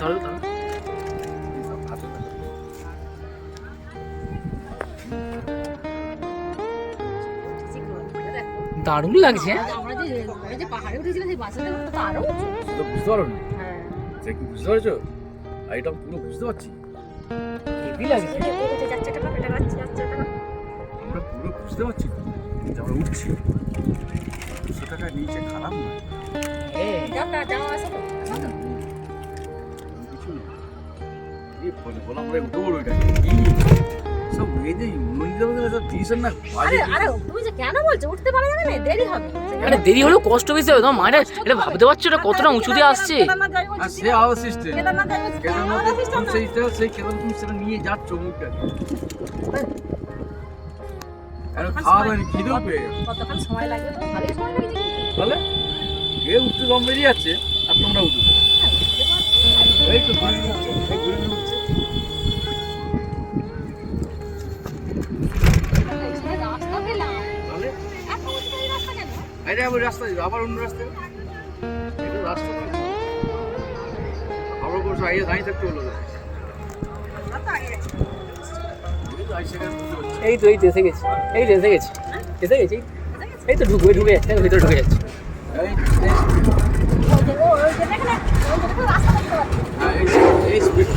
ধরো ধরো। দারুণ লাগছে। আমরা যে পাহাড়ে উঠেছিলাম সেই বাসে তো আরো তো বুঝতে পারো না হ্যাঁ সে কি বুঝতে পারছো এটা পুরো বুঝতে পারছি হেভি লাগছে। যাচ্ছে টাকা পেটে যাচ্ছে টাকা আমরা পুরো বুঝতে পারছি তো যে আমরা উঠছি 200 টাকা নিচে খারাপ না যাও আসো তো কিছু না এই বলে আমরা উঠে পড়বো এটা কি সব মেয়েদের মন্দিরে সব টিউশন না বাজে আরে তুমি যে কেন বলছো উঠতে পারা যাবে না দেরি হবে আরে দেরি হলেও কষ্ট বেশি হবে তোমার মায়েরা। এটা ভাবতে পারছো এটা কতটা উঁচুতে আসছে। আর সে আলাদা সিস্টেম কেদারনাথ তুমি সেই কেদারনাথ তুমি সেটা নিয়ে যাচ্ছ মুখটা আর খাওয়া দাওয়া খিদেও পেয়ে গেছে। কতক্ষণ সময় লাগবে তো ভালোই সময় লাগবে তাহলে এ উঠতে দম বেরিয়ে যাচ্ছে আর তোমরা উঠবে এই তো ঘুরে উঠছে এই ঘুরে উঠছে রাস্তা পেলাম তাহলে এত উঁচু রাস্তা কেন আরে আবার রাস্তা যাবে আবার অন্য রাস্তা এটা রাস্তা না আবার কোথাও আগে দাঁড়িয়ে থাকতে হলো এই তো এসে গেছি। এই তো এসে গেছি। এসে গেছি। এই তো ঢুকে যাচ্ছে ভিতরে ঢুকে যাচ্ছে। ওই যে রাস্তা দেখতে পাচ্ছি এই স্পিড